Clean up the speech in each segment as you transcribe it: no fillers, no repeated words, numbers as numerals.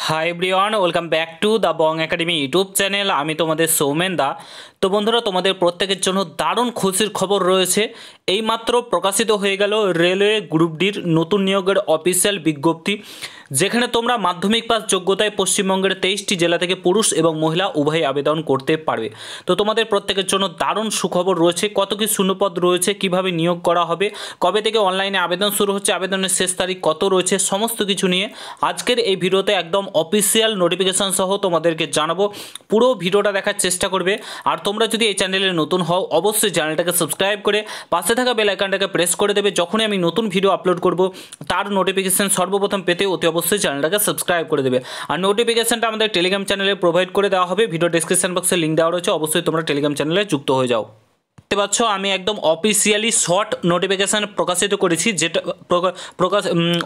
Hi everyone, welcome back to the Bong academy YouTube channel. আমি তোমাদের সৌমেন দা। তো বন্ধুরা, তোমাদের প্রত্যেকের জন্য দারুণ খুশির খবর রয়েছে। এইমাত্র প্রকাশিত হয়ে গেল রেলওয়ে গ্রুপ ডির নতুন নিয়োগের অফিসিয়াল বিজ্ঞপ্তি, যেখানে তোমরা মাধ্যমিক পাস যোগ্যতায় পশ্চিমবঙ্গের 23টি জেলা থেকে পুরুষ এবং মহিলা উভয়ই আবেদন করতে পারবে। তো তোমাদের প্রত্যেকের জন্য দারুণ সুখবর রয়েছে। কত কি শূন্যপদ রয়েছে, কিভাবে নিয়োগ করা হবে, কবে থেকে অনলাইনে আবেদন শুরু হচ্ছে, আবেদনের শেষ তারিখ কত রয়েছে, সমস্ত কিছু নিয়ে আজকের এই ভিডিওতে একদম অফিসিয়াল নোটিফিকেশন সহ তোমাদেরকে জানাবো। পুরো ভিডিওটা দেখার চেষ্টা করবে। আর তোমরা যদি এই চ্যানেলে নতুন হও, অবশ্যই চ্যানেলটাকে সাবস্ক্রাইব করে পাশে থাকা বেল আইকনটাকে প্রেস করে দেবে। যখনই আমি নতুন ভিডিও আপলোড করব তার নোটিফিকেশন সর্বপ্রথম পেতে অতি অবশ্যই চ্যানেলটাকে সাবস্ক্রাইব করে দেবে। আর নোটিফিকেশনটা আমাদের টেলিগ্রাম চ্যানেলে প্রোভাইড করে দেওয়া হবে। ভিডিও ডিসক্রিপশন বক্সে লিঙ্ক দেওয়া রয়েছে, অবশ্যই তোমরা টেলিগ্রাম চ্যানেলে যুক্ত হয়ে যাও। দেখতে পাচ্ছ আমি একদম অফিসিয়ালি শর্ট নোটিফিকেশান প্রকাশিত করেছি, যেটা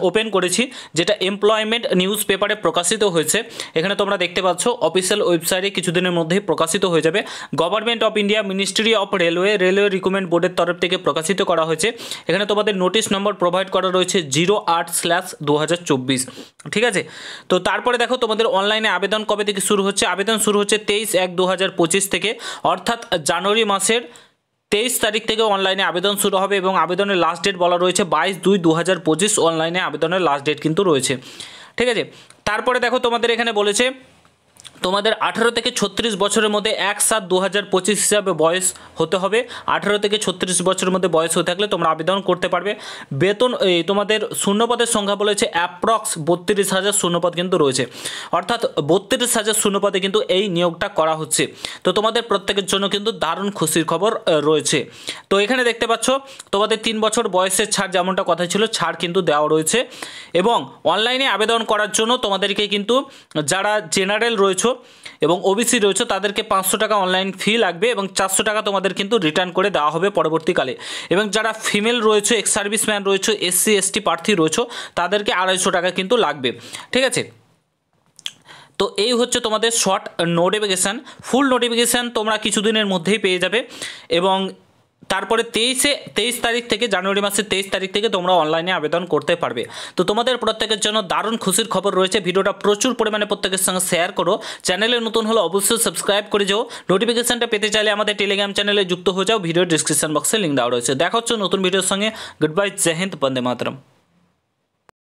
ওপেন করেছি, যেটা এমপ্লয়মেন্ট নিউজ পেপারে প্রকাশিত হয়েছে। এখানে তোমরা দেখতে পাচ্ছ অফিসিয়াল ওয়েবসাইটে কিছুদিনের মধ্যেই প্রকাশিত হয়ে যাবে। Government of India, ministry of railway recruitment বোর্ডের তরফ থেকে প্রকাশিত করা হয়েছে। এখানে তোমাদের নোটিশ নম্বর প্রোভাইড করা রয়েছে 08/2024। ঠিক আছে, তো তারপরে দেখো তোমাদের অনলাইনে আবেদন কবে থেকে শুরু হচ্ছে। আবেদন শুরু হচ্ছে 23/1/2025 থেকে, অর্থাৎ জানুয়ারি মাসের 23 তারিখ থেকে অনলাইনে আবেদন শুরু হবে। এবং আবেদনের লাস্ট ডেট বলা রয়েছে 22/2/2025। অনলাইনে আবেদনের লাস্ট ডেট কিন্তু রয়েছে। ঠিক আছে, তারপরে দেখো তোমাদের এখানে বলেছে তোমাদের 18 থেকে 36 বছরের মধ্যে 1/7/2025 হিসাবে বয়স হতে হবে। 18 থেকে 36 বছরের মধ্যে বয়স হয়ে থাকলে তোমরা আবেদন করতে পারবে। বেতন তোমাদের শূন্যপদের সংখ্যা বলেছে অ্যাপ্রক্স 32,000 শূন্যপদ কিন্তু রয়েছে, অর্থাৎ 32,000 শূন্যপদে কিন্তু এই নিয়োগটা করা হচ্ছে। তো তোমাদের প্রত্যেকের জন্য কিন্তু দারুণ খুশির খবর রয়েছে। তো এখানে দেখতে পাচ্ছ তোমাদের 3 বছর বয়সের ছাড়, যেমনটা কথা ছিল, ছাড় কিন্তু দেওয়া রয়েছে। এবং অনলাইনে আবেদন করার জন্য তোমাদেরকে কিন্তু যারা জেনারেল রয়েছে এবং ওবিসি রয়েছে তাদেরকে 500 টাকা অনলাইন ফি লাগবে এবং 400 টাকা তোমাদের কিন্তু রিটার্ন করে দেওয়া হবে পরবর্তীকালে। এবং যারা ফিমেল রয়েছে, এক্স সার্ভিসম্যান রয়েছে, SC ST প্রার্থী রয়েছে, তাদেরকে 250 টাকা কিন্তু লাগবে। ঠিক আছে, তো এই হচ্ছে তোমাদের শর্ট নোটিফিকেশান। ফুল নোটিফিকেশান তোমরা কিছুদিনের মধ্যেই পেয়ে যাবে। এবং তারপরে 23 তারিখ থেকে, জানুয়ারি মাসের 23 তারিখ থেকে তোমরা অনলাইনে আবেদন করতে পারবে। তো তোমাদের প্রত্যেকের জন্য দারুণ খুশির খবর রয়েছে। ভিডিওটা প্রচুর পরিমাণে প্রত্যেকের সঙ্গে শেয়ার করো। চ্যানেলে নতুন হলে অবশ্যই সাবস্ক্রাইব করে যাও। নোটিফিকেশনটা পেতে চাইলে আমাদের টেলিগ্রাম চ্যানেলে যুক্ত হয়ে যাও। ভিডিও ডিসক্রিপশন বক্সে লিঙ্ক দেওয়া রয়েছে। দেখা হচ্ছে নতুন ভিডিওর সঙ্গে। গুড বাই, জয় হিন্দ, বন্দে মাতরম।